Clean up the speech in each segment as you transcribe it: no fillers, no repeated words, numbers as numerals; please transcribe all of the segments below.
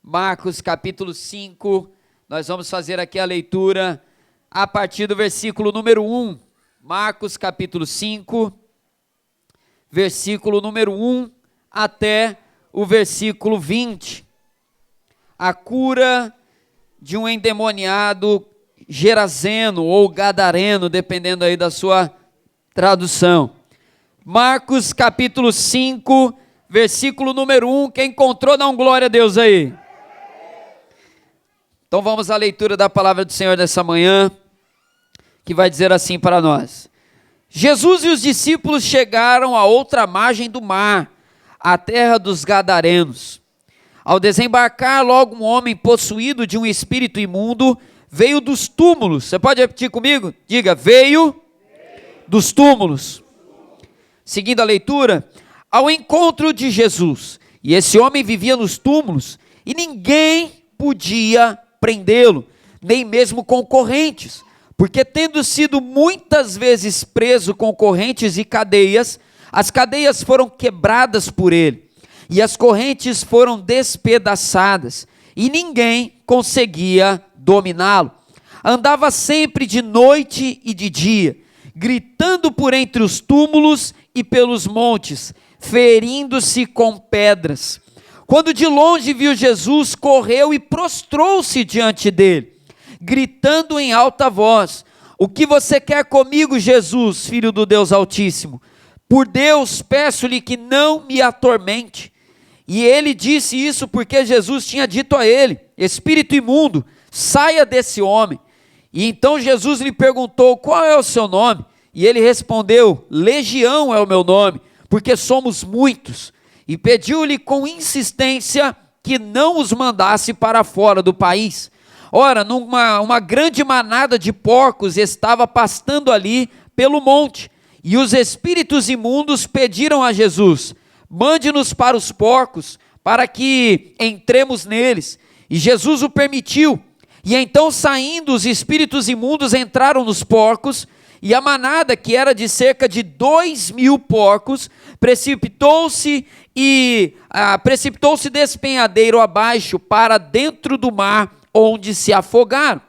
Marcos capítulo 5, nós vamos fazer aqui a leitura a partir do versículo número 1. Marcos capítulo 5, versículo número 1 até o versículo 20. A cura de um endemoniado gerazeno ou gadareno, dependendo aí da sua tradução. Marcos capítulo 5, versículo número 1, quem encontrou, dá um glória a Deus aí. Então vamos à leitura da palavra do Senhor nessa manhã, que vai dizer assim para nós. Jesus e os discípulos chegaram à outra margem do mar, a terra dos Gadarenos. Ao desembarcar, logo um homem possuído de um espírito imundo veio dos túmulos. Você pode repetir comigo? Diga, veio dos túmulos. Seguindo a leitura, ao encontro de Jesus. E esse homem vivia nos túmulos e ninguém podia prendê-lo, nem mesmo com correntes, porque tendo sido muitas vezes preso com correntes e cadeias, as cadeias foram quebradas por ele, e as correntes foram despedaçadas, e ninguém conseguia dominá-lo. Andava sempre de noite e de dia, gritando por entre os túmulos e pelos montes, ferindo-se com pedras. Quando de longe viu Jesus, correu e prostrou-se diante dele, gritando em alta voz: o que você quer comigo, Jesus, filho do Deus Altíssimo? Por Deus, peço-lhe que não me atormente. E ele disse isso porque Jesus tinha dito a ele: espírito imundo, saia desse homem. E então Jesus lhe perguntou: qual é o seu nome? E ele respondeu: Legião é o meu nome, porque somos muitos. E pediu-lhe com insistência que não os mandasse para fora do país. Ora, uma grande manada de porcos estava pastando ali pelo monte, e os espíritos imundos pediram a Jesus: mande-nos para os porcos, para que entremos neles. E Jesus o permitiu. E então, saindo, os espíritos imundos entraram nos porcos, e a manada, que era de cerca de 2.000 porcos, precipitou-se despenhadeiro abaixo para dentro do mar, onde se afogaram.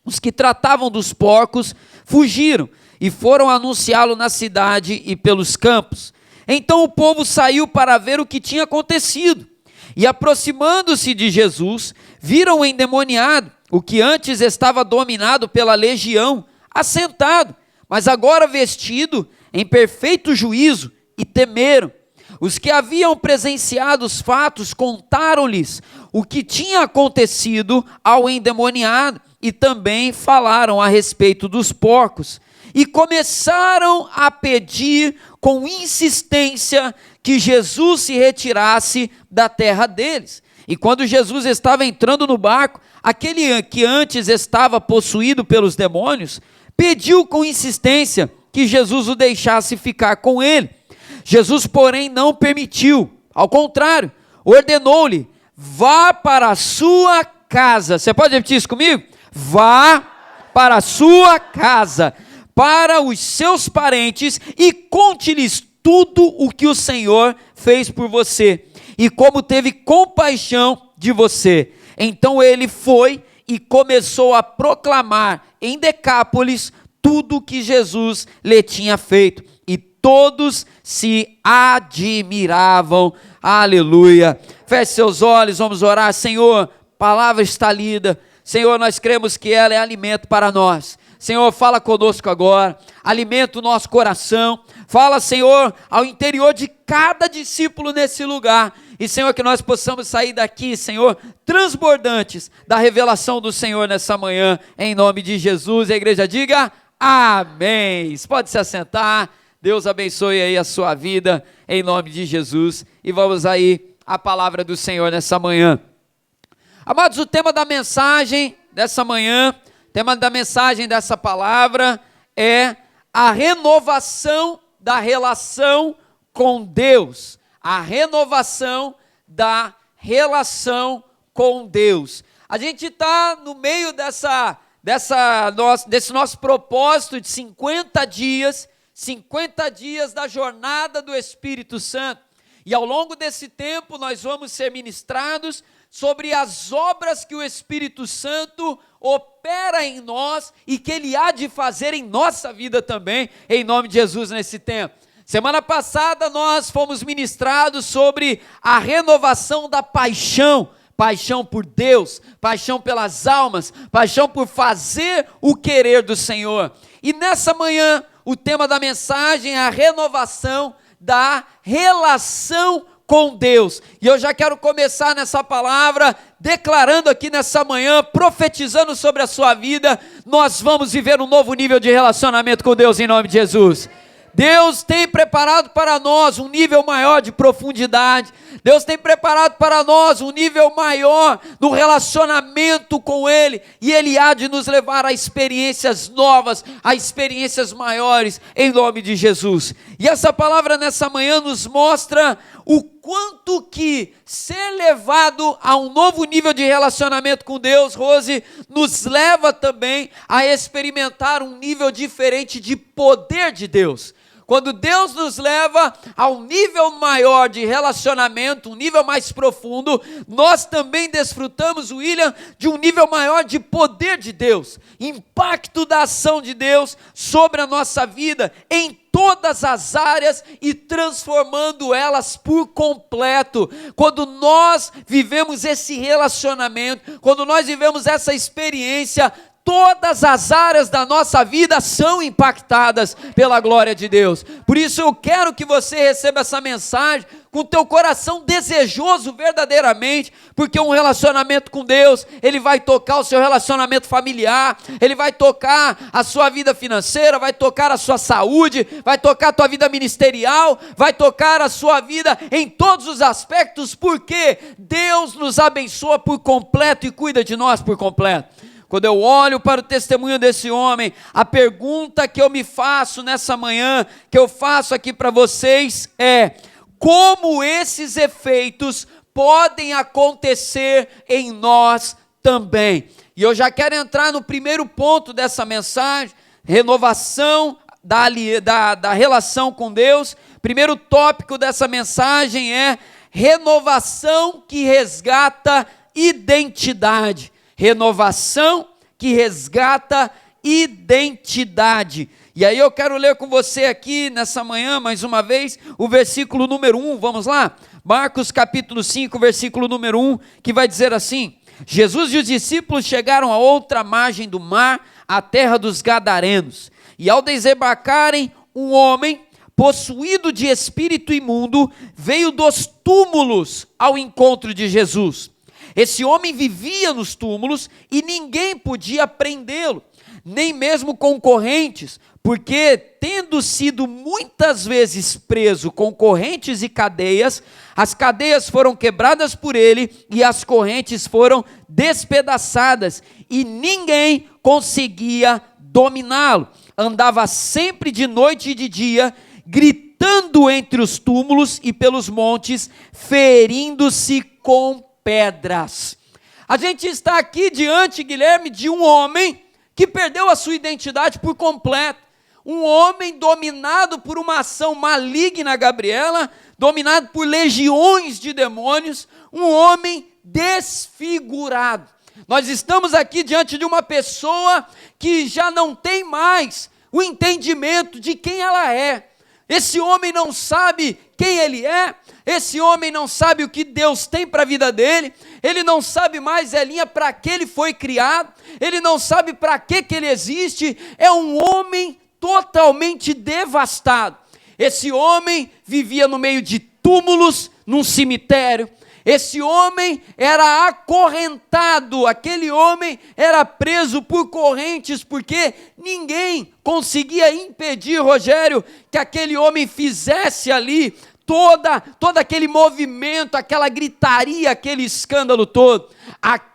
Os que tratavam dos porcos fugiram e foram anunciá-lo na cidade e pelos campos. Então o povo saiu para ver o que tinha acontecido, e aproximando-se de Jesus, viram o endemoniado, o que antes estava dominado pela legião, assentado, mas agora vestido em perfeito juízo, e temeram. Os que haviam presenciado os fatos contaram-lhes o que tinha acontecido ao endemoniado, e também falaram a respeito dos porcos, e começaram a pedir com insistência que Jesus se retirasse da terra deles. E quando Jesus estava entrando no barco, aquele que antes estava possuído pelos demônios pediu com insistência que Jesus o deixasse ficar com ele. Jesus, porém, não permitiu. Ao contrário, ordenou-lhe: vá para a sua casa. Você pode repetir isso comigo? Vá para a sua casa, para os seus parentes, e conte-lhes tudo o que o Senhor fez por você, e como teve compaixão de você. Então ele foi e começou a proclamar em Decápolis tudo o que Jesus lhe tinha feito, e todos se admiravam. Aleluia. Feche seus olhos, vamos orar. Senhor, a palavra está lida. Senhor, nós cremos que ela é alimento para nós. Senhor, fala conosco agora, alimenta o nosso coração, fala, Senhor, ao interior de cada discípulo nesse lugar, e Senhor, que nós possamos sair daqui, Senhor, transbordantes da revelação do Senhor nessa manhã, em nome de Jesus. A igreja diga amém. Pode se assentar. Deus abençoe aí a sua vida, em nome de Jesus, e vamos aí à palavra do Senhor nessa manhã. Amados, o tema da mensagem dessa manhã, o tema da mensagem dessa palavra é a renovação da relação com Deus. A renovação da relação com Deus. A gente está no meio desse nosso propósito de 50 dias da jornada do Espírito Santo. E ao longo desse tempo nós vamos ser ministrados sobre as obras que o Espírito Santo opera em nós e que Ele há de fazer em nossa vida também, em nome de Jesus nesse tempo. Semana passada nós fomos ministrados sobre a renovação da paixão, paixão por Deus, paixão pelas almas, paixão por fazer o querer do Senhor. E nessa manhã, o tema da mensagem é a renovação da relação com Deus. E eu já quero começar nessa palavra, declarando aqui nessa manhã, profetizando sobre a sua vida, nós vamos viver um novo nível de relacionamento com Deus em nome de Jesus. Deus tem preparado para nós um nível maior de profundidade. Deus tem preparado para nós um nível maior no relacionamento com Ele. E Ele há de nos levar a experiências novas, a experiências maiores, em nome de Jesus. E essa palavra nessa manhã nos mostra o quanto que ser levado a um novo nível de relacionamento com Deus, Rose, nos leva também a experimentar um nível diferente de poder de Deus. Quando Deus nos leva a um nível maior de relacionamento, um nível mais profundo, nós também desfrutamos, William, de um nível maior de poder de Deus, impacto da ação de Deus sobre a nossa vida, em todas as áreas e transformando elas por completo. Quando nós vivemos esse relacionamento, quando nós vivemos essa experiência, todas as áreas da nossa vida são impactadas pela glória de Deus. Por isso eu quero que você receba essa mensagem com o teu coração desejoso verdadeiramente, porque um relacionamento com Deus, ele vai tocar o seu relacionamento familiar, ele vai tocar a sua vida financeira, vai tocar a sua saúde, vai tocar a tua vida ministerial, vai tocar a sua vida em todos os aspectos, porque Deus nos abençoa por completo e cuida de nós por completo. Quando eu olho para o testemunho desse homem, a pergunta que eu me faço nessa manhã, que eu faço aqui para vocês é: como esses efeitos podem acontecer em nós também? E eu já quero entrar no primeiro ponto dessa mensagem, renovação da relação com Deus. Primeiro tópico dessa mensagem é renovação que resgata identidade. Renovação que resgata identidade. E aí eu quero ler com você aqui nessa manhã, mais uma vez, o versículo número 1, vamos lá? Marcos capítulo 5, versículo número 1, que vai dizer assim: Jesus e os discípulos chegaram a outra margem do mar, a terra dos Gadarenos. E ao desembarcarem, um homem possuído de espírito imundo veio dos túmulos ao encontro de Jesus. Esse homem vivia nos túmulos e ninguém podia prendê-lo, nem mesmo concorrentes, porque, tendo sido muitas vezes preso com correntes e cadeias, as cadeias foram quebradas por ele e as correntes foram despedaçadas, e ninguém conseguia dominá-lo. Andava sempre de noite e de dia, gritando entre os túmulos e pelos montes, ferindo-se com pedras. A gente está aqui diante, Guilherme, de um homem que perdeu a sua identidade por completo. Um homem dominado por uma ação maligna, Gabriela, dominado por legiões de demônios, um homem desfigurado. Nós estamos aqui diante de uma pessoa que já não tem mais o entendimento de quem ela é. Esse homem não sabe quem ele é, esse homem não sabe o que Deus tem para a vida dele, ele não sabe mais, Elinha, para que ele foi criado, ele não sabe para que ele existe, é um homem totalmente devastado. Esse homem vivia no meio de túmulos, num cemitério. Esse homem era acorrentado, aquele homem era preso por correntes, porque ninguém conseguia impedir, Rogério, que aquele homem fizesse ali todo aquele movimento, aquela gritaria, aquele escândalo todo.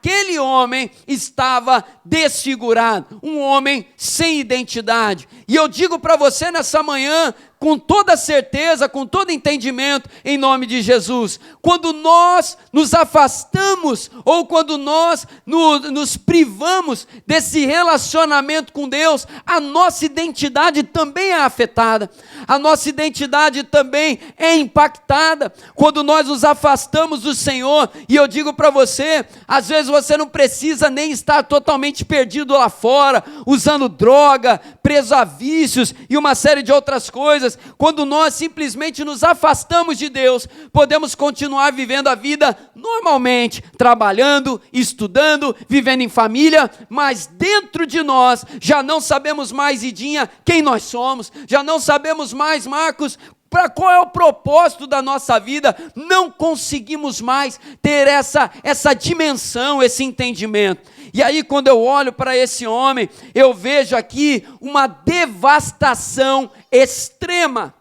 aquele homem estava desfigurado, um homem sem identidade. E eu digo para você nessa manhã, com toda certeza, com todo entendimento, em nome de Jesus, quando nós nos afastamos, ou quando nós nos privamos desse relacionamento com Deus, a nossa identidade também é afetada, a nossa identidade também é impactada, quando nós nos afastamos do Senhor. E eu digo para você, às vezes você não precisa nem estar totalmente perdido lá fora, usando droga, preso a vícios e uma série de outras coisas. Quando nós simplesmente nos afastamos de Deus, podemos continuar vivendo a vida normalmente, trabalhando, estudando, vivendo em família, mas dentro de nós já não sabemos mais, Idinha, quem nós somos, já não sabemos mais, Marcos, para qual é o propósito da nossa vida. Não conseguimos mais ter essa dimensão, esse entendimento. E aí, quando eu olho para esse homem, eu vejo aqui uma devastação extrema.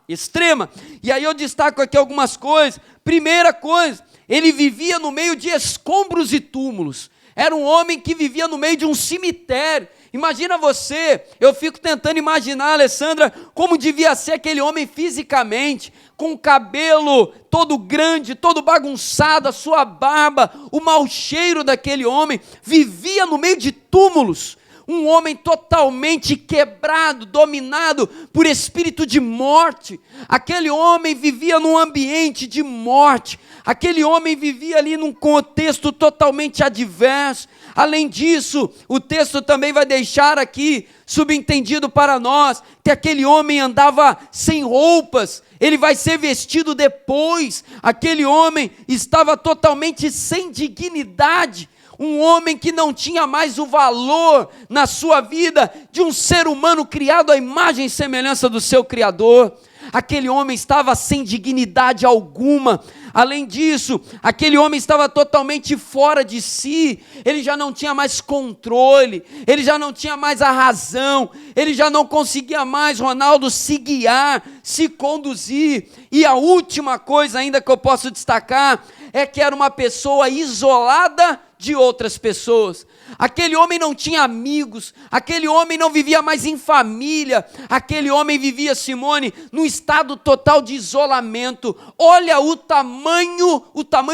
E aí eu destaco aqui algumas coisas. Primeira coisa, ele vivia no meio de escombros e túmulos. Era um homem que vivia no meio de um cemitério. Imagina você, eu fico tentando imaginar, Alessandra, como devia ser aquele homem fisicamente, com o cabelo todo grande, todo bagunçado, a sua barba, o mau cheiro daquele homem, vivia no meio de túmulos. Um homem totalmente quebrado, dominado por espírito de morte. Aquele homem vivia num ambiente de morte. Aquele homem vivia ali num contexto totalmente adverso. Além disso, o texto também vai deixar aqui subentendido para nós que aquele homem andava sem roupas. Ele vai ser vestido depois. Aquele homem estava totalmente sem dignidade. Um homem que não tinha mais o valor na sua vida de um ser humano criado à imagem e semelhança do seu Criador. Aquele homem estava sem dignidade alguma. Além disso, aquele homem estava totalmente fora de si. Ele já não tinha mais controle, ele já não tinha mais a razão, ele já não conseguia mais, Ronaldo, se guiar, se conduzir. E a última coisa ainda que eu posso destacar é que era uma pessoa isolada de outras pessoas. Aquele homem não tinha amigos, aquele homem não vivia mais em família, aquele homem vivia, Simone, num estado total de isolamento. Olha o tamanho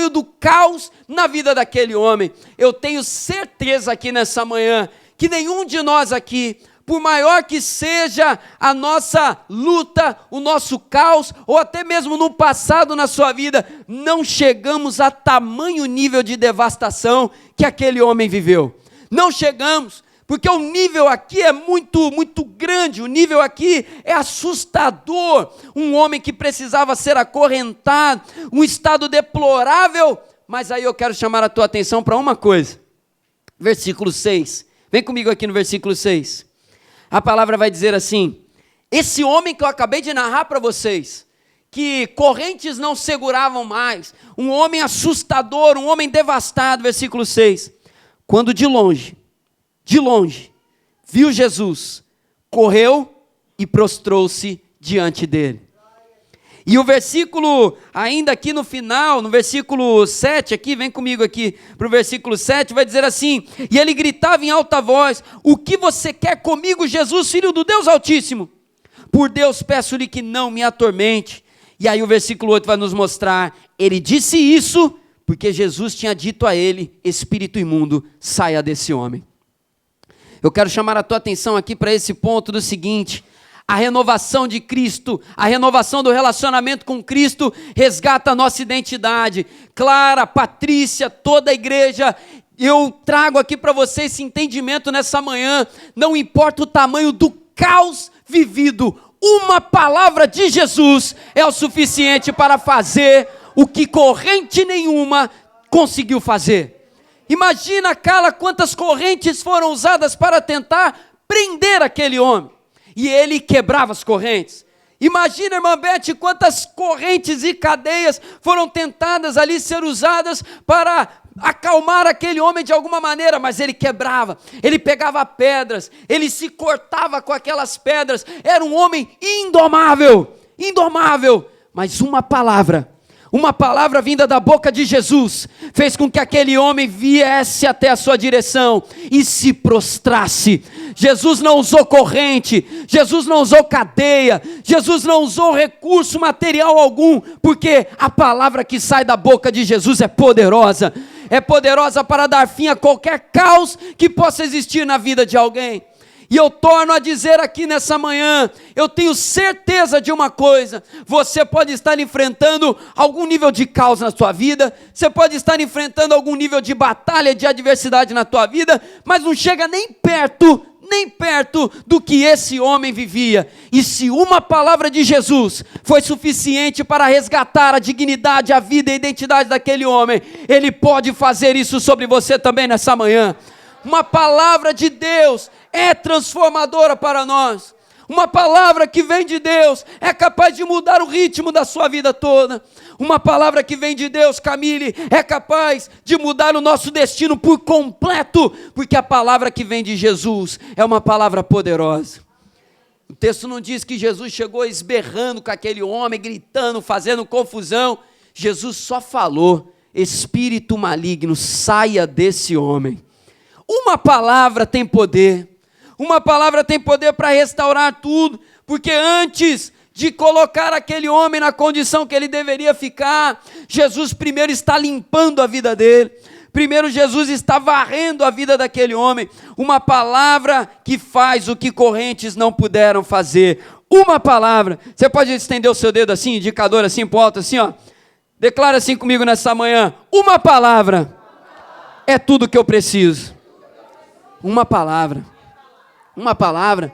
do caos na vida daquele homem. Eu tenho certeza aqui nessa manhã, que nenhum de nós aqui, por maior que seja a nossa luta, o nosso caos, ou até mesmo no passado na sua vida, não chegamos a tamanho nível de devastação que aquele homem viveu. Não chegamos, porque o nível aqui é muito grande, o nível aqui é assustador. Um homem que precisava ser acorrentado, um estado deplorável. Mas aí eu quero chamar a tua atenção para uma coisa. Versículo 6, vem comigo aqui no versículo 6. A palavra vai dizer assim: esse homem que eu acabei de narrar para vocês, que correntes não seguravam mais, um homem assustador, um homem devastado, versículo 6, quando de longe, viu Jesus, correu e prostrou-se diante dele. E o versículo, ainda aqui no final, no versículo 7, aqui, vem comigo aqui para o versículo 7, vai dizer assim: e ele gritava em alta voz: o que você quer comigo, Jesus, filho do Deus Altíssimo? Por Deus, peço-lhe que não me atormente. E aí o versículo 8 vai nos mostrar, ele disse isso porque Jesus tinha dito a ele: espírito imundo, saia desse homem. Eu quero chamar a tua atenção aqui para esse ponto do seguinte: a renovação de Cristo, a renovação do relacionamento com Cristo resgata a nossa identidade. Clara, Patrícia, toda a igreja, eu trago aqui para você esse entendimento nessa manhã. Não importa o tamanho do caos vivido, uma palavra de Jesus é o suficiente para fazer o que corrente nenhuma conseguiu fazer. Imagina, Carla, quantas correntes foram usadas para tentar prender aquele homem. E ele quebrava as correntes. Imagina, irmã Beth, quantas correntes e cadeias foram tentadas ali ser usadas para acalmar aquele homem de alguma maneira, mas ele quebrava, ele pegava pedras, ele se cortava com aquelas pedras. Era um homem indomável, mas uma palavra Uma palavra vinda da boca de Jesus fez com que aquele homem viesse até a sua direção e se prostrasse. Jesus não usou corrente, Jesus não usou cadeia, Jesus não usou recurso material algum, porque a palavra que sai da boca de Jesus é poderosa para dar fim a qualquer caos que possa existir na vida de alguém. E eu torno a dizer aqui nessa manhã, eu tenho certeza de uma coisa: você pode estar enfrentando algum nível de caos na sua vida, você pode estar enfrentando algum nível de batalha, de adversidade na tua vida, mas não chega nem perto do que esse homem vivia. E se uma palavra de Jesus foi suficiente para resgatar a dignidade, a vida e a identidade daquele homem, Ele pode fazer isso sobre você também nessa manhã. Uma palavra de Deus é transformadora para nós. Uma palavra que vem de Deus é capaz de mudar o ritmo da sua vida toda. Uma palavra que vem de Deus, Camille, é capaz de mudar o nosso destino por completo, porque a palavra que vem de Jesus é uma palavra poderosa. O texto não diz que Jesus chegou esberrando com aquele homem, gritando, fazendo confusão. Jesus só falou: espírito maligno, saia desse homem. Uma palavra tem poder. Uma palavra tem poder para restaurar tudo, porque antes de colocar aquele homem na condição que ele deveria ficar, Jesus primeiro está limpando a vida dele, primeiro Jesus está varrendo a vida daquele homem. Uma palavra que faz o que correntes não puderam fazer. Uma palavra. Você pode estender o seu dedo assim, indicador assim para o alto, assim, ó. Declara assim comigo nessa manhã: uma palavra é tudo que eu preciso. Uma palavra. Uma palavra,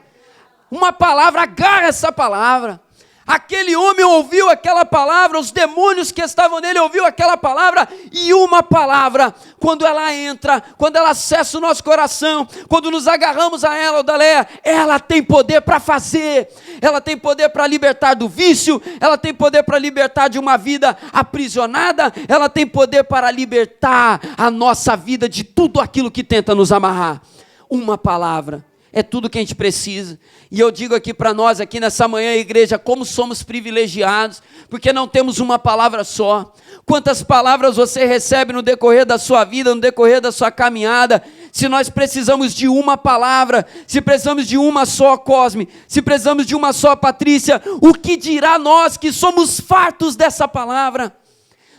agarra essa palavra. Aquele homem ouviu aquela palavra, os demônios que estavam nele ouviu aquela palavra, e uma palavra, quando ela entra, quando ela acessa o nosso coração, quando nos agarramos a ela, Odaléia, ela tem poder para fazer, ela tem poder para libertar do vício, ela tem poder para libertar de uma vida aprisionada, ela tem poder para libertar a nossa vida de tudo aquilo que tenta nos amarrar. Uma palavra é tudo que a gente precisa. E eu digo aqui para nós, aqui nessa manhã, igreja, como somos privilegiados, porque não temos uma palavra só. Quantas palavras você recebe no decorrer da sua vida, no decorrer da sua caminhada? Se nós precisamos de uma palavra, se precisamos de uma só, Cosme, se precisamos de uma só, Patrícia, o que dirá nós que somos fartos dessa palavra?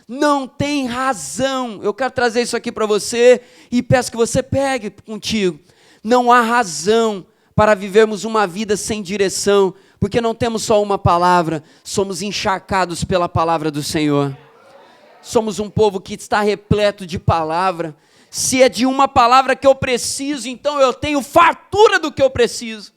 Não tem razão. Eu quero trazer isso aqui para você e peço que você pegue contigo. Não há razão para vivermos uma vida sem direção, porque não temos só uma palavra, somos encharcados pela palavra do Senhor. Somos um povo que está repleto de palavra. Se é de uma palavra que eu preciso, então eu tenho fartura do que eu preciso.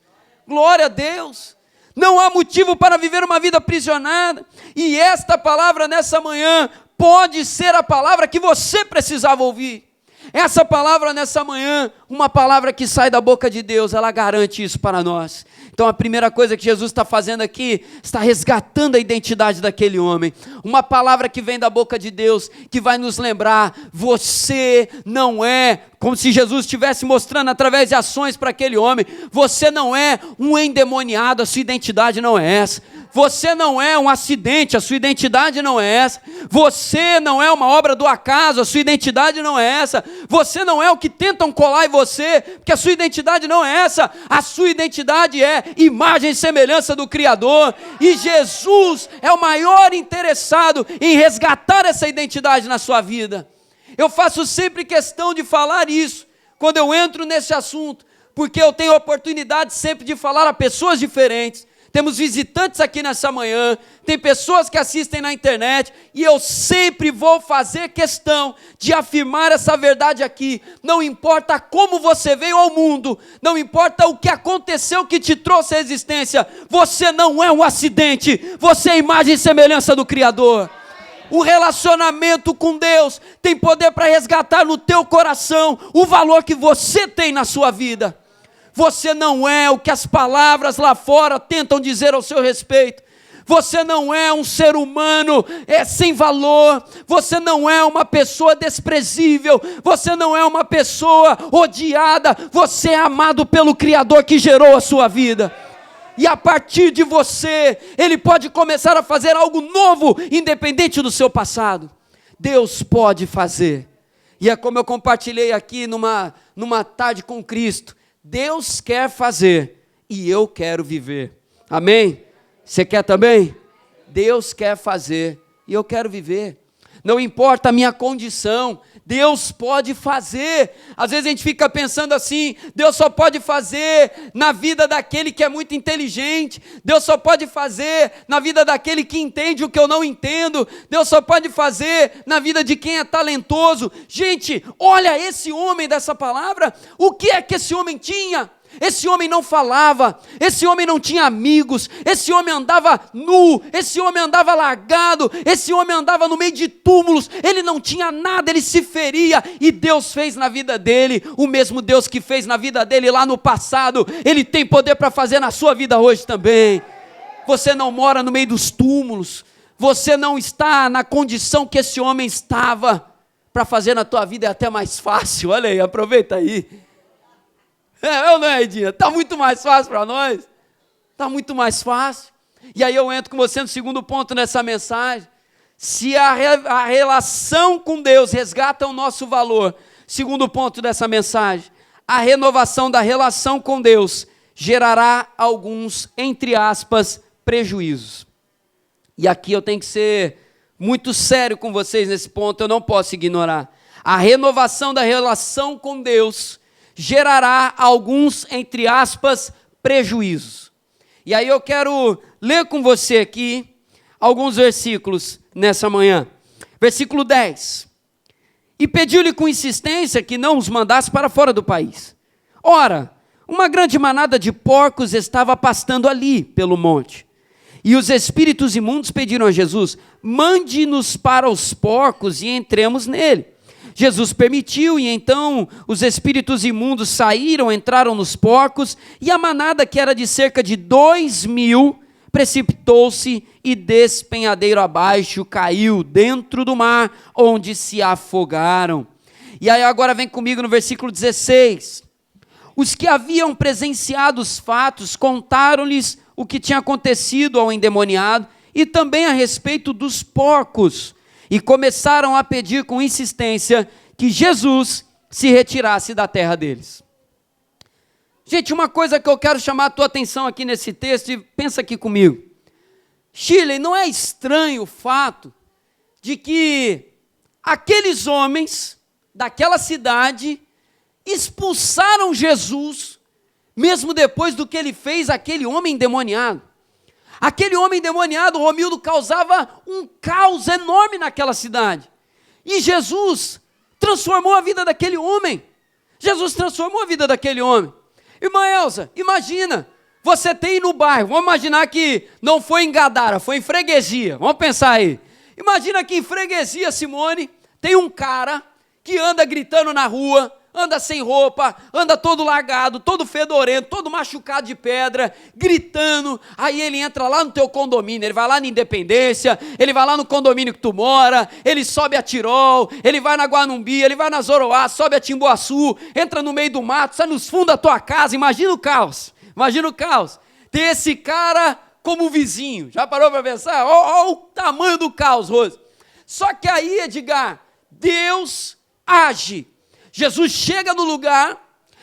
Glória a Deus. Não há motivo para viver uma vida aprisionada. E esta palavra nessa manhã pode ser a palavra que você precisava ouvir. Essa palavra nessa manhã, uma palavra que sai da boca de Deus, ela garante isso para nós. Então a primeira coisa que Jesus está fazendo aqui, está resgatando a identidade daquele homem. Uma palavra que vem da boca de Deus, que vai nos lembrar: você não é, como se Jesus estivesse mostrando através de ações para aquele homem, você não é um endemoniado, a sua identidade não é essa. Você não é um acidente, a sua identidade não é essa. Você não é uma obra do acaso, a sua identidade não é essa. Você não é o que tentam colar em você, porque a sua identidade não é essa. A sua identidade é imagem e semelhança do Criador. E Jesus é o maior interessado em resgatar essa identidade na sua vida. Eu faço sempre questão de falar isso quando eu entro nesse assunto, porque eu tenho a oportunidade sempre de falar a pessoas diferentes. Temos visitantes aqui nessa manhã, tem pessoas que assistem na internet, e eu sempre vou fazer questão de afirmar essa verdade aqui. Não importa como você veio ao mundo, não importa o que aconteceu que te trouxe à existência, você não é um acidente, você é a imagem e semelhança do Criador. O relacionamento com Deus tem poder para resgatar no teu coração o valor que você tem na sua vida. Você não é o que as palavras lá fora tentam dizer ao seu respeito. Você não é um ser humano sem valor. Você não é uma pessoa desprezível. Você não é uma pessoa odiada. Você é amado pelo Criador que gerou a sua vida. E a partir de você, Ele pode começar a fazer algo novo, independente do seu passado. Deus pode fazer. E é como eu compartilhei aqui numa tarde com Cristo. Deus quer fazer e eu quero viver. Amém? Você quer também? Deus quer fazer e eu quero viver. Não importa a minha condição, Deus pode fazer. Às vezes a gente fica pensando assim, Deus só pode fazer na vida daquele que é muito inteligente, Deus só pode fazer na vida daquele que entende o que eu não entendo, Deus só pode fazer na vida de quem é talentoso. Gente, olha esse homem dessa palavra, o que é que esse homem tinha? Esse homem não falava, esse homem não tinha amigos, esse homem andava nu, esse homem andava largado, esse homem andava no meio de túmulos, ele não tinha nada, ele se feria, e Deus fez na vida dele, o mesmo Deus que fez na vida dele lá no passado, Ele tem poder para fazer na sua vida hoje também. Você não mora no meio dos túmulos, você não está na condição que esse homem estava, para fazer na tua vida é até mais fácil. Olha aí, aproveita aí. Ou não é, Edinha? Está muito mais fácil para nós. Está muito mais fácil. E aí eu entro com você no segundo ponto nessa mensagem. Se a relação com Deus resgata o nosso valor, segundo ponto dessa mensagem, a renovação da relação com Deus gerará alguns, entre aspas, prejuízos. E aqui eu tenho que ser muito sério com vocês nesse ponto, eu não posso ignorar. A renovação da relação com Deus gerará alguns, entre aspas, prejuízos. E aí eu quero ler com você aqui alguns versículos nessa manhã. Versículo 10. E pediu-lhe com insistência que não os mandasse para fora do país. Ora, uma grande manada de porcos estava pastando ali pelo monte. E os espíritos imundos pediram a Jesus: mande-nos para os porcos e entremos nele. Jesus permitiu, e então os espíritos imundos saíram, entraram nos porcos, e a manada, que era de cerca de 2.000, precipitou-se e despenhadeiro abaixo caiu dentro do mar, onde se afogaram. E aí agora vem comigo no versículo 16. Os que haviam presenciado os fatos contaram-lhes o que tinha acontecido ao endemoniado, e também a respeito dos porcos, e começaram a pedir com insistência que Jesus se retirasse da terra deles. Gente, uma coisa que eu quero chamar a tua atenção aqui nesse texto, e pensa aqui comigo. Shirley, não é estranho o fato de que aqueles homens daquela cidade expulsaram Jesus, mesmo depois do que ele fez àquele homem endemoniado? Aquele homem endemoniado, Romildo, causava um caos enorme naquela cidade. E Jesus transformou a vida daquele homem. Jesus transformou a vida daquele homem. Irmã Elza, imagina, você tem no bairro, vamos imaginar que não foi em Gadara, foi em Freguesia, vamos pensar aí. Imagina que em Freguesia, Simone, tem um cara que anda gritando na rua, anda sem roupa, anda todo largado, todo fedorento, todo machucado de pedra, gritando. Aí ele entra lá no teu condomínio, ele vai lá na Independência, ele vai lá no condomínio que tu mora, ele sobe a Tirol, ele vai na Guanumbi, ele vai na Zoroá, sobe a Timboaçu, entra no meio do mato, sai nos fundos da tua casa. Imagina o caos, imagina o caos. Tem esse cara como vizinho, já parou para pensar? Olha o tamanho do caos, Rose. Só que aí, Edgar, Deus age. Jesus chega no lugar,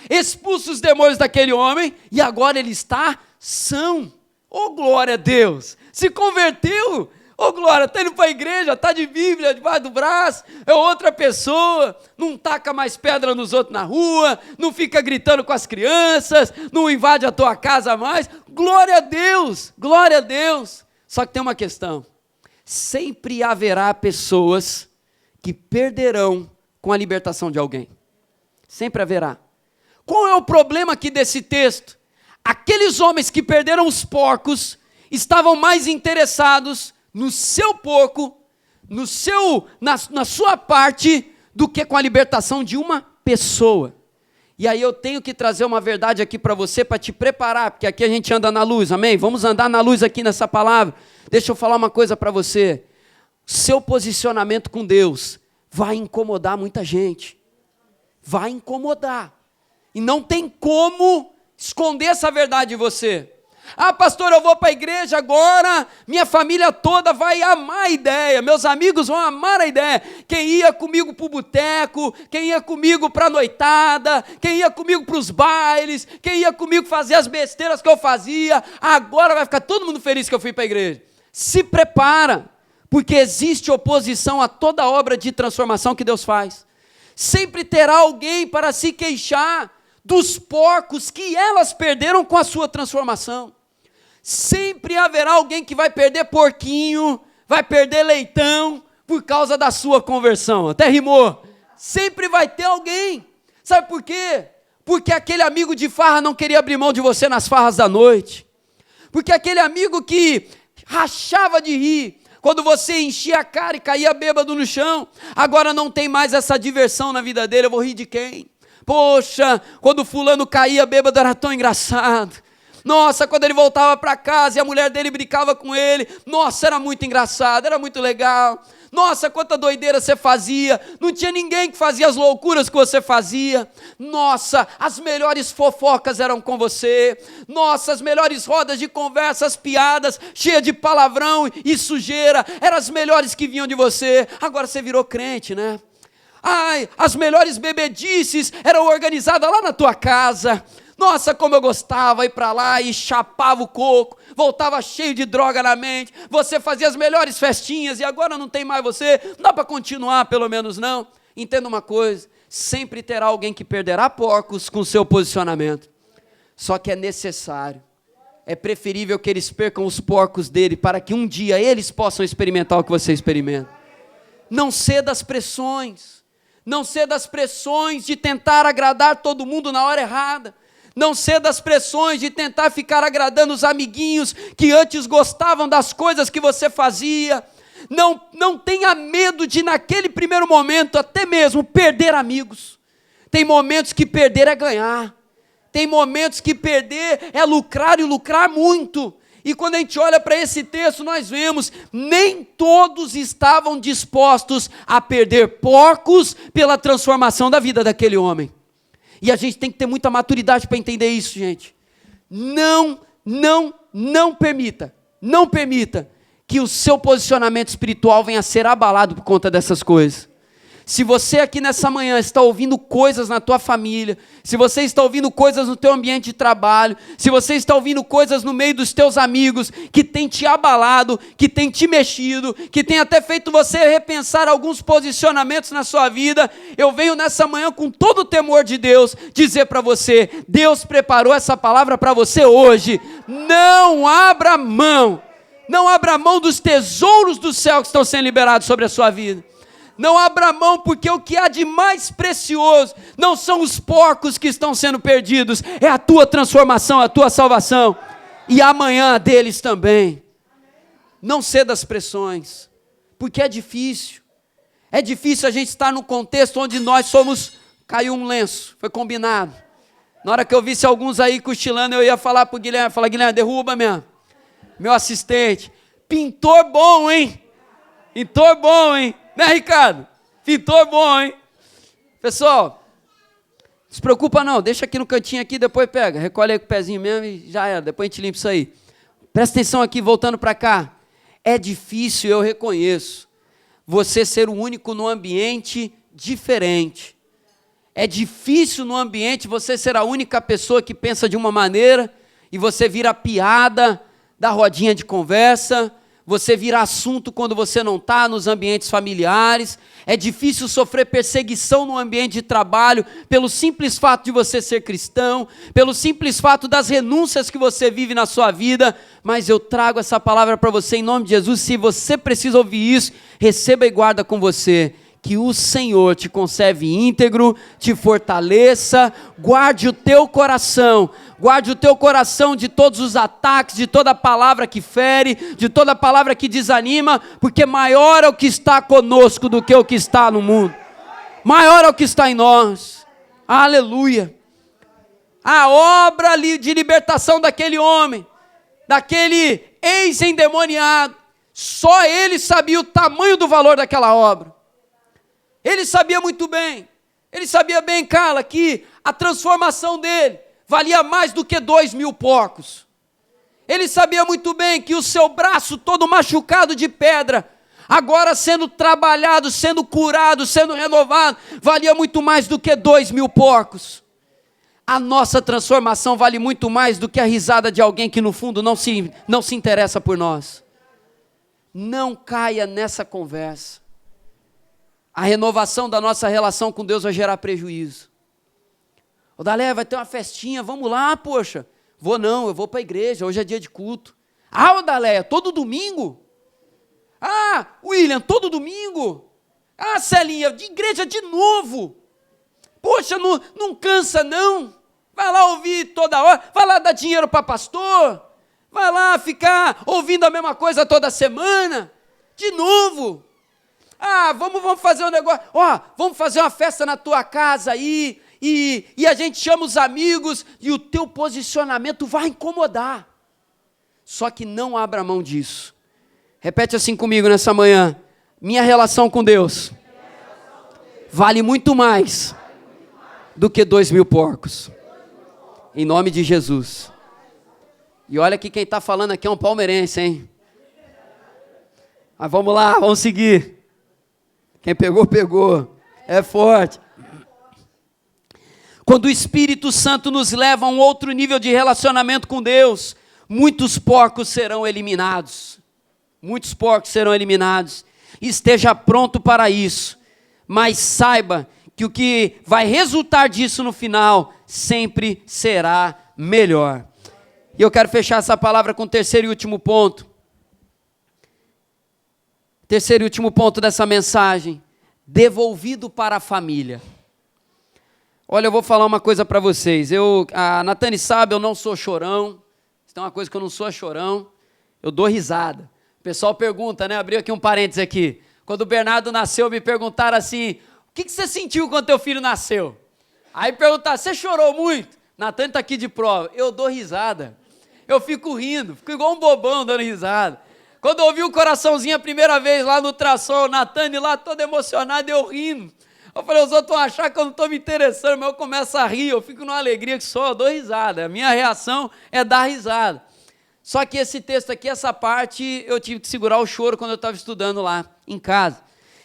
expulsa os demônios daquele homem, e agora ele está são. Oh, glória a Deus! Se converteu! Oh, glória! Está indo para a igreja, está de Bíblia debaixo do braço, é outra pessoa, não taca mais pedra nos outros na rua, não fica gritando com as crianças, não invade a tua casa mais. Glória a Deus! Glória a Deus! Só que tem uma questão: sempre haverá pessoas que perderão com a libertação de alguém. Sempre haverá. Qual é o problema aqui desse texto? Aqueles homens que perderam os estavam mais interessados no seu porco, na sua parte, do que com a libertação de uma pessoa. E aí eu tenho que trazer uma verdade aqui para você, para te preparar, porque aqui a gente anda na luz, amém? Vamos andar na luz aqui nessa palavra. Deixa eu falar uma coisa para você. Seu posicionamento com Deus vai incomodar muita gente. Vai incomodar. E não tem como esconder essa verdade de você. Ah, pastor, eu vou para a igreja agora, minha família toda vai amar a ideia, meus amigos vão amar a ideia. Quem ia comigo para o boteco, quem ia comigo para a noitada, quem ia comigo para os bailes, quem ia comigo fazer as besteiras que eu fazia, agora vai ficar todo mundo feliz que eu fui para a igreja. Se prepara, porque existe oposição a toda obra de transformação que Deus faz. Sempre terá alguém para se queixar dos porcos que elas perderam com a sua transformação. Sempre haverá alguém que vai perder porquinho, vai perder leitão, por causa da sua conversão. Até rimou. Sempre vai ter alguém. Sabe por quê? Porque aquele amigo de farra não queria abrir mão de você nas farras da noite. Porque aquele amigo que rachava de rir quando você enchia a cara e caía bêbado no chão, agora não tem mais essa diversão na vida dele. Eu vou rir de quem? Poxa, quando fulano caía bêbado era tão engraçado. Nossa, quando ele voltava para casa e a mulher dele brincava com ele, nossa, era muito engraçado, era muito legal. Nossa, quanta doideira você fazia, não tinha ninguém que fazia as loucuras que você fazia. Nossa, as melhores fofocas eram com você. Nossa, as melhores rodas de conversa, as piadas cheias de palavrão e sujeira, eram as melhores que vinham de você. Agora você virou crente, né? Ai, as melhores bebedices eram organizadas lá na tua casa. Nossa, como eu gostava, ir para lá e chapava o coco, voltava cheio de droga na mente, você fazia as melhores festinhas e agora não tem mais você, não dá para continuar pelo menos não. Entenda uma coisa, sempre terá alguém que perderá porcos com seu posicionamento, só que é necessário, é preferível que eles percam os porcos dele, para que um dia eles possam experimentar o que você experimenta. Não ceda às pressões, não ceda às pressões de tentar agradar todo mundo na hora errada. Não ceda às pressões de tentar ficar agradando os amiguinhos que antes gostavam das coisas que você fazia. Não tenha medo de, naquele primeiro momento, até mesmo perder amigos. Tem momentos que perder é ganhar. Tem momentos que perder é lucrar e lucrar muito. E quando a gente olha para esse texto, nós vemos, nem todos estavam dispostos a perder porcos pela transformação da vida daquele homem. E a gente tem que ter muita maturidade para entender isso, gente. Não permita que o seu posicionamento espiritual venha a ser abalado por conta dessas coisas. Se você aqui nessa manhã está ouvindo coisas na tua família, se você está ouvindo coisas no teu ambiente de trabalho, se você está ouvindo coisas no meio dos teus amigos que tem te abalado, que tem te mexido, que tem até feito você repensar alguns posicionamentos na sua vida, eu venho nessa manhã com todo o temor de Deus dizer para você, Deus preparou essa palavra para você hoje. Não abra mão dos tesouros do céu que estão sendo liberados sobre a sua vida. Não abra mão, porque o que há de mais precioso não são os porcos que estão sendo perdidos, é a tua transformação, a tua salvação, e amanhã deles também. Não ceda às pressões, porque é difícil a gente estar num contexto onde nós somos, caiu um lenço, foi combinado. Na hora que eu visse alguns aí cochilando, eu ia falar para o Guilherme, Guilherme, derruba meu assistente, pintor bom, hein? Pintor bom, hein? Né, Ricardo? Pintor bom, hein? Pessoal, não se preocupa não, deixa aqui no cantinho aqui, depois pega, recolhe aí com o pezinho mesmo e já era, depois a gente limpa isso aí. Presta atenção aqui, voltando para cá. É difícil, eu reconheço, você ser o único num ambiente diferente. É difícil no ambiente você ser a única pessoa que pensa de uma maneira e você vira piada da rodinha de conversa, você vira assunto quando você não está nos ambientes familiares. É difícil sofrer perseguição no ambiente de trabalho pelo simples fato de você ser cristão, pelo simples fato das renúncias que você vive na sua vida. Mas eu trago essa palavra para você em nome de Jesus. Se você precisa ouvir isso, receba e guarda com você. Que o Senhor te conserve íntegro, te fortaleça, guarde o teu coração de todos os ataques, de toda palavra que fere, de toda palavra que desanima, porque maior é o que está conosco do que o que está no mundo, maior é o que está em nós. Aleluia. A obra de libertação daquele homem, daquele ex-endemoniado, só ele sabia o tamanho do valor daquela obra. Ele sabia muito bem, Carla, que a transformação dele valia mais do que 2.000 porcos. Ele sabia muito bem que o seu braço todo machucado de pedra, agora sendo trabalhado, sendo curado, sendo renovado, valia muito mais do que 2.000 porcos. A nossa transformação vale muito mais do que a risada de alguém que no fundo não se interessa por nós. Não caia nessa conversa. A renovação da nossa relação com Deus vai gerar prejuízo. Ô Dalé, vai ter uma festinha, vamos lá, poxa. Vou não, eu vou para a igreja, hoje é dia de culto. Ah, ô Dalé, todo domingo? Ah, William, todo domingo? Ah, Celinha, de igreja de novo. Poxa, não cansa não. Vai lá ouvir toda hora, vai lá dar dinheiro para pastor. Vai lá ficar ouvindo a mesma coisa toda semana. De novo. Ah, vamos fazer um negócio. Ó, vamos fazer uma festa na tua casa aí. E a gente chama os amigos e o teu posicionamento vai incomodar. Só que não abra mão disso. Repete assim comigo nessa manhã. Minha relação com Deus vale muito mais do que 2.000 porcos. Em nome de Jesus. E olha que quem está falando aqui é um palmeirense, hein? Mas vamos lá, vamos seguir. Quem pegou, pegou. É forte. Quando o Espírito Santo nos leva a um outro nível de relacionamento com Deus, muitos porcos serão eliminados. Muitos porcos serão eliminados. Esteja pronto para isso. Mas saiba que o que vai resultar disso no final sempre será melhor. E eu quero fechar essa palavra com o terceiro e último ponto. Terceiro e último ponto dessa mensagem. Devolvido para a família. Olha, eu vou falar uma coisa para vocês. A Natane sabe, eu não sou chorão. Se tem uma coisa que eu não sou, é chorão. Eu dou risada. O pessoal pergunta, né? Abriu aqui um parênteses aqui. Quando o Bernardo nasceu, me perguntaram assim, o que você sentiu quando teu filho nasceu? Aí perguntaram, você chorou muito? Natane está aqui de prova. Eu dou risada. Eu fico rindo, fico igual um bobão dando risada. Quando eu ouvi o coraçãozinho a primeira vez lá no ultrassom, Natane lá toda emocionada, eu rindo. Eu falei, os outros vão achar que eu não estou me interessando, mas eu começo a rir, eu fico numa alegria que só, eu dou risada. A minha reação é dar risada. Só que esse texto aqui, essa parte, eu tive que segurar o choro quando eu estava estudando lá em casa.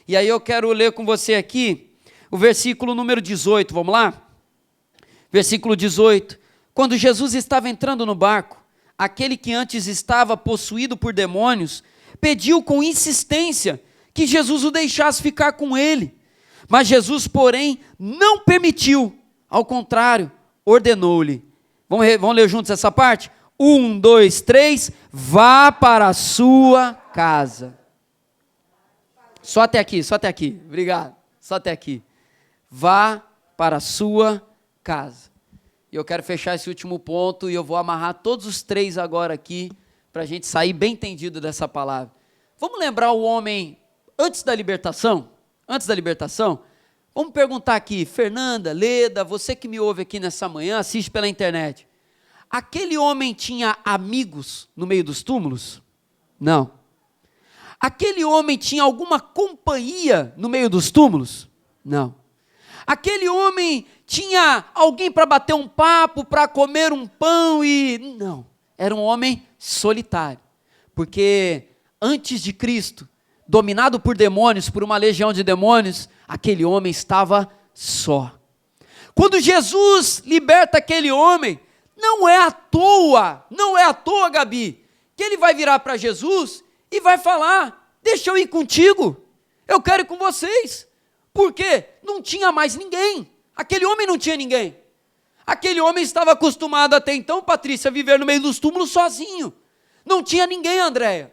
E aí eu quero ler com você aqui o versículo número 18, vamos lá? Versículo 18. Quando Jesus estava entrando no barco, aquele que antes estava possuído por demônios, pediu com insistência que Jesus o deixasse ficar com ele. Mas Jesus, porém, não permitiu. Ao contrário, ordenou-lhe. Vamos ler juntos essa parte? 1, 2, 3. Vá para a sua casa. Só até aqui, só até aqui. Obrigado. Só até aqui. Vá para a sua casa. E eu quero fechar esse último ponto e eu vou amarrar todos os 3 agora aqui para a gente sair bem entendido dessa palavra. Vamos lembrar o homem antes da libertação? Antes da libertação? Vamos perguntar aqui, Fernanda, Leda, você que me ouve aqui nessa manhã, assiste pela internet. Aquele homem tinha amigos no meio dos túmulos? Não. Aquele homem tinha alguma companhia no meio dos túmulos? Não. Aquele homem tinha alguém para bater um papo, para comer um pão e... Não, era um homem solitário. Porque antes de Cristo, dominado por demônios, por uma legião de demônios, aquele homem estava só. Quando Jesus liberta aquele homem, não é à toa, Gabi, que ele vai virar para Jesus e vai falar, deixa eu ir contigo, eu quero ir com vocês. Por quê? Não tinha mais ninguém. Aquele homem não tinha ninguém. Aquele homem estava acostumado até então, Patrícia, a viver no meio dos túmulos sozinho. Não tinha ninguém, Andréia.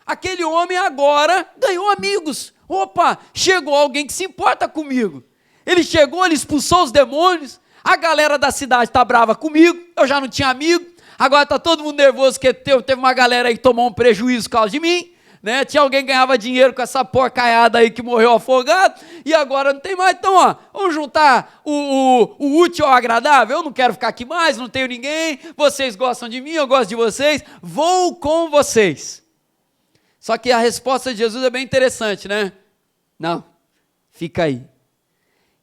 Aquele homem agora ganhou amigos. Opa, chegou alguém que se importa comigo. Ele chegou, ele expulsou os demônios. A galera da cidade está brava comigo. Eu já não tinha amigo. Agora está todo mundo nervoso porque teve uma galera aí que tomou um prejuízo por causa de mim. Né? Tinha alguém que ganhava dinheiro com essa porcaiada aí que morreu afogado, e agora não tem mais. Então, ó, vamos juntar o útil ao agradável. Eu não quero ficar aqui mais, não tenho ninguém, vocês gostam de mim, eu gosto de vocês, vou com vocês. Só que a resposta de Jesus é bem interessante, né? Não, fica aí.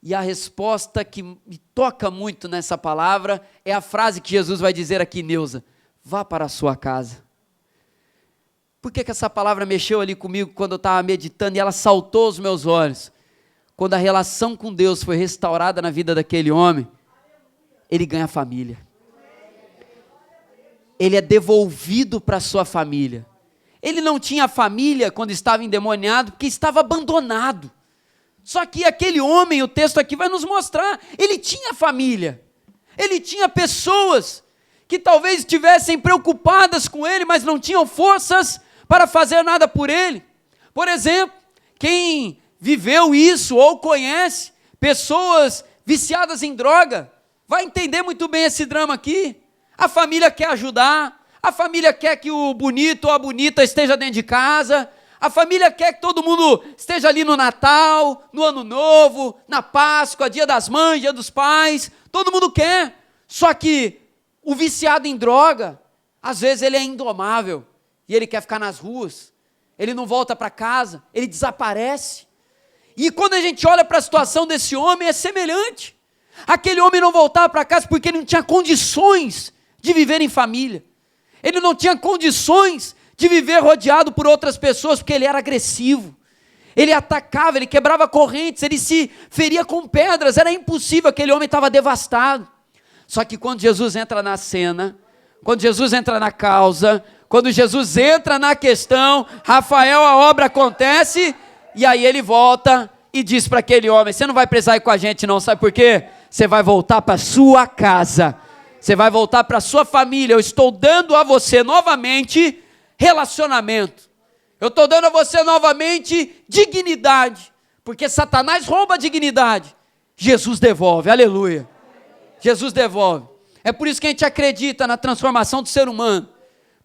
E a resposta que me toca muito nessa palavra é a frase que Jesus vai dizer aqui, Neuza: vá para a sua casa. Por que essa palavra mexeu ali comigo quando eu estava meditando e ela saltou aos meus olhos? Quando a relação com Deus foi restaurada na vida daquele homem, ele ganha família. Ele é devolvido para a sua família. Ele não tinha família quando estava endemoniado, porque estava abandonado. Só que aquele homem, o texto aqui vai nos mostrar, ele tinha família. Ele tinha pessoas que talvez estivessem preocupadas com ele, mas não tinham forças para fazer nada por ele. Por exemplo, quem viveu isso ou conhece pessoas viciadas em droga, vai entender muito bem esse drama aqui. A família quer ajudar, a família quer que o bonito ou a bonita esteja dentro de casa, a família quer que todo mundo esteja ali no Natal, no Ano Novo, na Páscoa, Dia das Mães, Dia dos Pais, todo mundo quer. Só que o viciado em droga, às vezes ele é indomável, e ele quer ficar nas ruas, ele não volta para casa, ele desaparece. E quando a gente olha para a situação desse homem, é semelhante. Aquele homem não voltava para casa porque ele não tinha condições de viver em família. Ele não tinha condições de viver rodeado por outras pessoas, porque ele era agressivo. Ele atacava, ele quebrava correntes, ele se feria com pedras, era impossível, aquele homem estava devastado. Só que quando Jesus entra na cena, quando Jesus entra na causa, quando Jesus entra na questão, Rafael, a obra acontece, e aí ele volta e diz para aquele homem, você não vai precisar ir com a gente não, sabe por quê? Você vai voltar para a sua casa, você vai voltar para a sua família, eu estou dando a você novamente relacionamento, eu estou dando a você novamente dignidade, porque Satanás rouba a dignidade, Jesus devolve, aleluia, Jesus devolve. É por isso que a gente acredita na transformação do ser humano.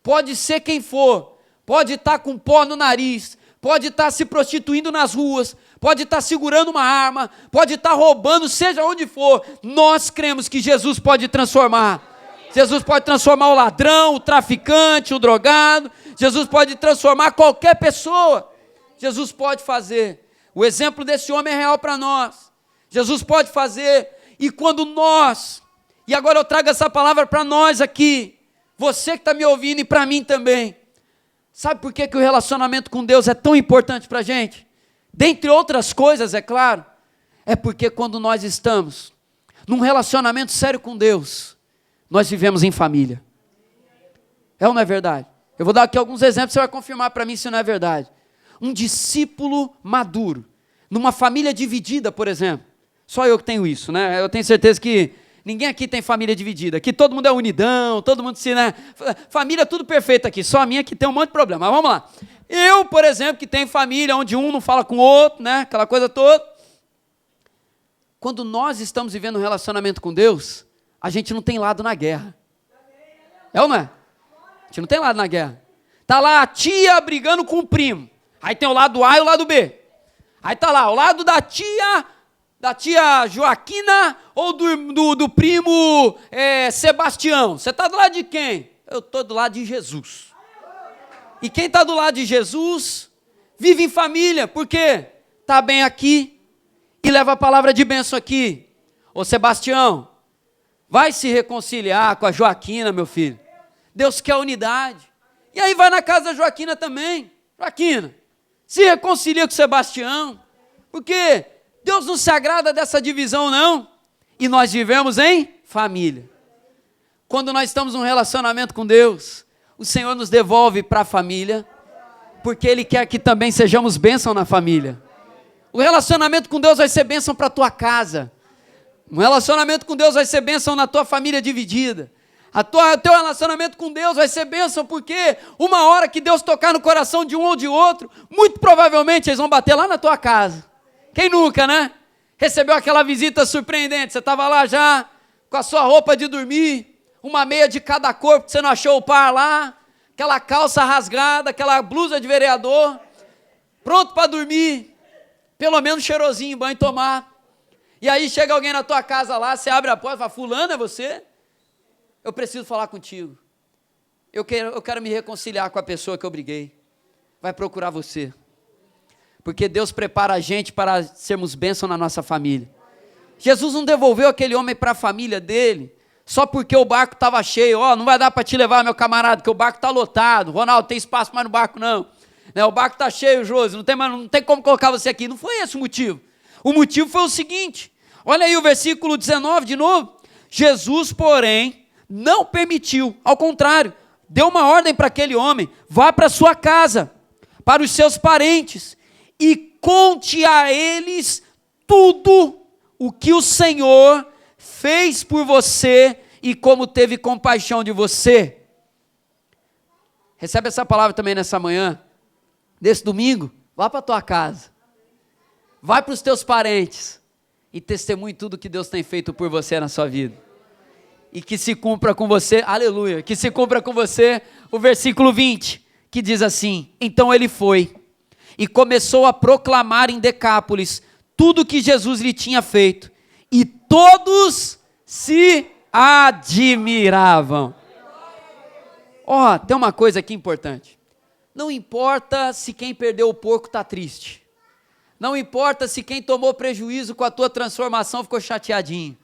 Pode ser quem for, pode estar com pó no nariz, pode estar se prostituindo nas ruas, pode estar segurando uma arma, pode estar roubando, seja onde for, nós cremos que Jesus pode transformar. Jesus pode transformar o ladrão, o traficante, o drogado, Jesus pode transformar qualquer pessoa. Jesus pode fazer. O exemplo desse homem é real para nós. Jesus pode fazer, e quando nós, e agora eu trago essa palavra para nós aqui, você que está me ouvindo e para mim também, sabe por que o relacionamento com Deus é tão importante para a gente? Dentre outras coisas, é claro, é porque quando nós estamos num relacionamento sério com Deus, nós vivemos em família. É ou não é verdade? Eu vou dar aqui alguns exemplos, você vai confirmar para mim se não é verdade. Um discípulo maduro, numa família dividida, por exemplo, só eu que tenho isso, né? Eu tenho certeza que ninguém aqui tem família dividida, aqui todo mundo é unidão, todo mundo se, né? Família tudo perfeito aqui, só a minha que tem um monte de problema, mas vamos lá. Eu, por exemplo, que tenho família onde um não fala com o outro, né? Aquela coisa toda. Quando nós estamos vivendo um relacionamento com Deus, a gente não tem lado na guerra. É ou não é? A gente não tem lado na guerra. Tá lá a tia brigando com o primo, aí tem o lado A e o lado B. Aí tá lá, o lado da tia Joaquina ou do primo Sebastião. Você está do lado de quem? Eu estou do lado de Jesus. E quem está do lado de Jesus, vive em família, porque está bem aqui e leva a palavra de bênção aqui. Ô Sebastião, vai se reconciliar com a Joaquina, meu filho. Deus quer unidade. E aí vai na casa da Joaquina também. Joaquina, se reconcilia com o Sebastião, porque Deus não se agrada dessa divisão, não. E nós vivemos em família. Quando nós estamos num relacionamento com Deus, o Senhor nos devolve para a família, porque Ele quer que também sejamos bênção na família. O relacionamento com Deus vai ser bênção para a tua casa. O relacionamento com Deus vai ser bênção na tua família dividida. O teu relacionamento com Deus vai ser bênção, porque uma hora que Deus tocar no coração de um ou de outro, muito provavelmente eles vão bater lá na tua casa. Quem nunca, né? Recebeu aquela visita surpreendente, você estava lá já, com a sua roupa de dormir, uma meia de cada cor, porque você não achou o par lá, aquela calça rasgada, aquela blusa de vereador, pronto para dormir, pelo menos cheirosinho, banho tomar. E aí chega alguém na tua casa lá, você abre a porta e fala, fulano, é você? Eu preciso falar contigo. Eu quero me reconciliar com a pessoa que eu briguei. Vai procurar você. Porque Deus prepara a gente para sermos bênção na nossa família. Jesus não devolveu aquele homem para a família dele só porque o barco estava cheio. Ó, não vai dar para te levar, meu camarada, que o barco está lotado. Ronaldo, tem espaço mais no barco não. Né, o barco está cheio, Josi, não tem como colocar você aqui. Não foi esse o motivo. O motivo foi o seguinte, olha aí o versículo 19 de novo. Jesus, porém, não permitiu, ao contrário, deu uma ordem para aquele homem: vá para sua casa, para os seus parentes, e conte a eles tudo o que o Senhor fez por você e como teve compaixão de você. Recebe essa palavra também nessa manhã, desse domingo. Vá para a tua casa, vai para os teus parentes e testemunhe tudo que Deus tem feito por você na sua vida. E que se cumpra com você, aleluia, que se cumpra com você o versículo 20, que diz assim: então ele foi e começou a proclamar em Decápolis tudo que Jesus lhe tinha feito, e todos se admiravam. Ó, tem uma coisa aqui importante. Não importa se quem perdeu o porco está triste. Não importa se quem tomou prejuízo com a tua transformação ficou chateadinho.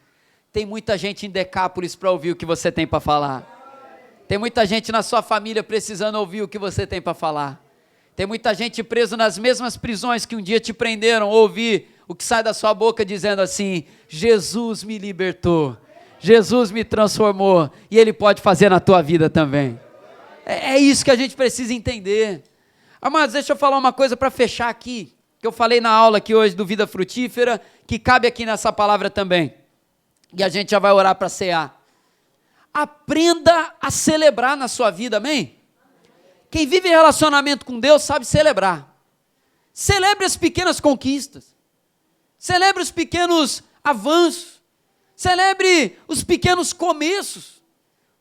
Tem muita gente em Decápolis para ouvir o que você tem para falar. Tem muita gente na sua família precisando ouvir o que você tem para falar. Tem muita gente presa nas mesmas prisões que um dia te prenderam, ouvir o que sai da sua boca dizendo assim: Jesus me libertou, Jesus me transformou, e Ele pode fazer na tua vida também. É isso que a gente precisa entender. Amados, deixa eu falar uma coisa para fechar aqui, que eu falei na aula aqui hoje do Vida Frutífera, que cabe aqui nessa palavra também. E a gente já vai orar para cear. Aprenda a celebrar na sua vida, amém? Quem vive em relacionamento com Deus sabe celebrar. Celebre as pequenas conquistas. Celebre os pequenos avanços. Celebre os pequenos começos.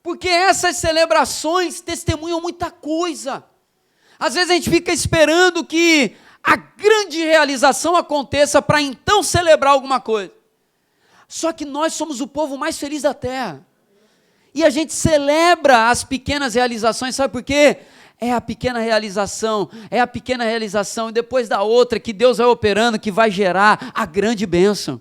Porque essas celebrações testemunham muita coisa. Às vezes a gente fica esperando que a grande realização aconteça para então celebrar alguma coisa. Só que nós somos o povo mais feliz da terra. E a gente celebra as pequenas realizações, sabe por quê? É a pequena realização, e depois da outra que Deus vai operando, que vai gerar a grande bênção.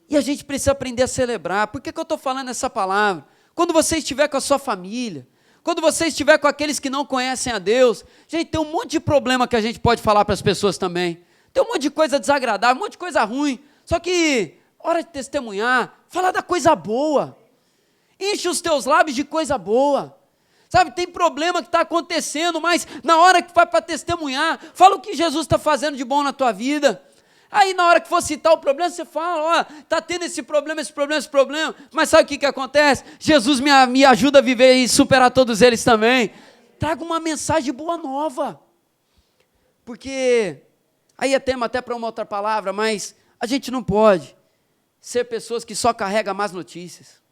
E a gente precisa aprender a celebrar. Por que eu estou falando essa palavra? Quando você estiver com a sua família, quando você estiver com aqueles que não conhecem a Deus, gente, tem um monte de problema que a gente pode falar para as pessoas também. Tem um monte de coisa desagradável, um monte de coisa ruim. Só que, hora de testemunhar, falar da coisa boa. Enche os teus lábios de coisa boa. Sabe, tem problema que está acontecendo, mas na hora que vai para testemunhar, fala o que Jesus está fazendo de bom na tua vida. Aí na hora que for citar o problema, você fala: ó, está tendo esse problema, mas sabe o que acontece? Jesus me ajuda a viver e superar todos eles também. Traga uma mensagem boa nova. Porque, aí é tema até para uma outra palavra, mas a gente não pode ser pessoas que só carregam más notícias.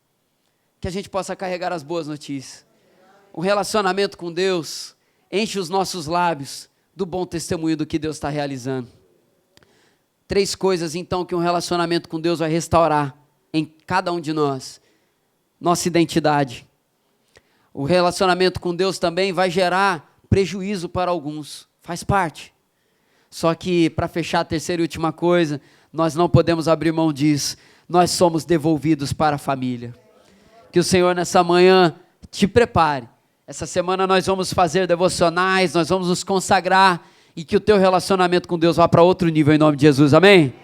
Que a gente possa carregar as boas notícias. O relacionamento com Deus enche os nossos lábios do bom testemunho do que Deus está realizando. 3 coisas, então, que um relacionamento com Deus vai restaurar em cada um de nós. Nossa identidade. O relacionamento com Deus também vai gerar prejuízo para alguns. Faz parte. Só que, para fechar a terceira e última coisa, nós não podemos abrir mão disso. Nós somos devolvidos para a família. Que o Senhor, nessa manhã, te prepare. Essa semana nós vamos fazer devocionais, nós vamos nos consagrar, e que o teu relacionamento com Deus vá para outro nível, em nome de Jesus, amém?